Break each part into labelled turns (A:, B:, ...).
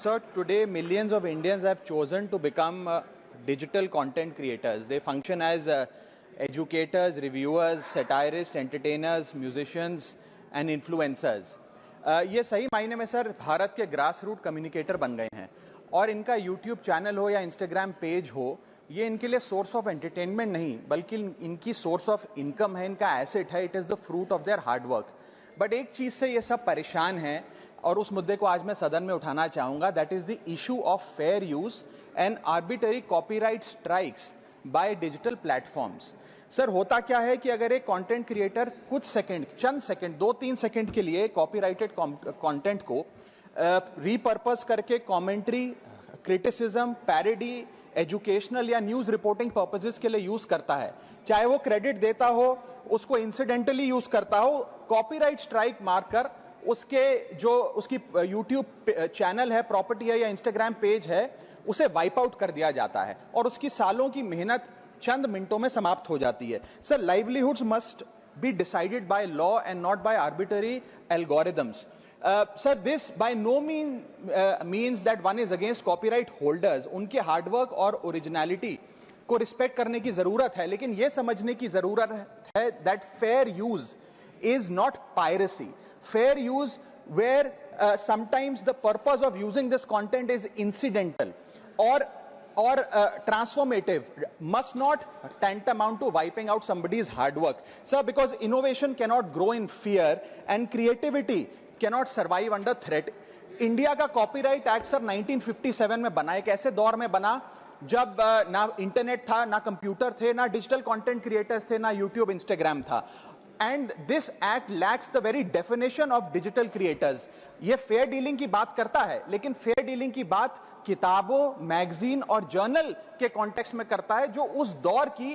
A: So today millions of Indians have chosen to become digital content creators. They function as educators, reviewers, satirists, entertainers, musicians and influencers. ये सही मायने में sir Bharat के grass root communicator बन गए हैं और इनका यूट्यूब चैनल हो या इंस्टाग्राम पेज हो, ये इनके लिए सोर्स ऑफ एंटरटेनमेंट नहीं बल्कि इनकी सोर्स ऑफ इनकम है, इनका एसेट है. It is the fruit of their hard work. But एक चीज़ से ये सब परेशान हैं और उस मुद्दे को आज मैं सदन में उठाना चाहूंगा. That is the issue of fair use and arbitrary copyright strikes by digital platforms. Sir होता क्या है कि अगर एक कंटेंट क्रिएटर कुछ सेकंड, चंद सेकंड, 2-3 सेकंड के लिए कॉपीराइटेड कंटेंट को रीपर्पस करके कमेंट्री, क्रिटिसिज्म, पैरोडी, एजुकेशनल या न्यूज रिपोर्टिंग पर्पसेस के लिए यूज करता है, चाहे वो क्रेडिट देता हो, उसको इंसिडेंटली यूज करता हो, कॉपीराइट स्ट्राइक मारकर उसकी यूट्यूब चैनल है, प्रॉपर्टी है या इंस्टाग्राम पेज है, उसे वाइप आउट कर दिया जाता है और उसकी सालों की मेहनत चंद मिनटों में समाप्त हो जाती है. Sir, livelihoods must be decided by law and not by arbitrary algorithms. Sir, this by no means that one is against copyright holders. उनके हार्डवर्क और ओरिजिनलिटी को रिस्पेक्ट करने की जरूरत है, लेकिन यह समझने की जरूरत है that fair use is not piracy. Fair use where sometimes the purpose of using this content is incidental or transformative must not tantamount to wiping out somebody's hard work. Sir, because innovation cannot grow in fear and creativity cannot survive under threat. India का copyright act sir 1957 में बना. एक ऐसे दौर में बना जब ना इंटरनेट था, ना कंप्यूटर थे, ना डिजिटल कंटेंट क्रिएटर्स थे, ना यूट्यूब, इंस्टाग्राम था. And this act lacks the very definition of digital creators. ये फेयर डीलिंग की बात करता है, लेकिन फेयर डीलिंग की बात किताबों, मैगजीन और जर्नल के कॉन्टेक्स्ट में करता है, जो उस दौर की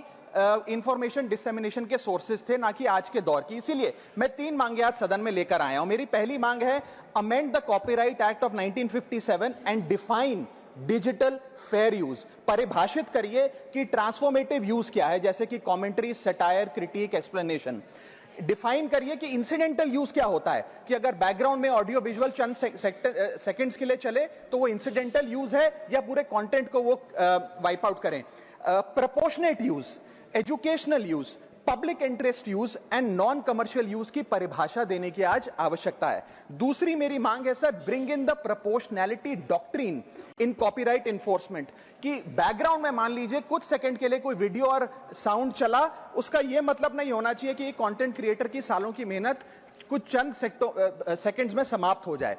A: इंफॉर्मेशन डिसेमिनेशन के सोर्सेज थे, ना कि आज के दौर की. इसीलिए मैं 3 मांगे आज सदन में लेकर आया हूं. मेरी पहली मांग है, amend the copyright act of 1957 and define digital fair use. परिभाषित करिए कि ट्रांसफॉर्मेटिव यूज क्या है, जैसे कि commentary, satire, critic, explanation. Define करिए कि इंसिडेंटल यूज क्या होता है, कि अगर बैकग्राउंड में ऑडियो विजुअल चंद सेकंड्स के लिए चले तो वो इंसिडेंटल यूज है या पूरे कंटेंट को वो वाइप आउट करें. Proportionate use, educational use, public interest use and non commercial use की परिभाषा देने की आज आवश्यकता है. दूसरी मेरी मांग है sir, bring in the proportionality doctrine in copyright enforcement. कि बैकग्राउंड में मान लीजिए कुछ सेकंड के लिए कोई वीडियो और साउंड चला, उसका यह मतलब नहीं होना चाहिए कि कंटेंट क्रिएटर की सालों की मेहनत कुछ चंद सेकंड्स में समाप्त हो जाए.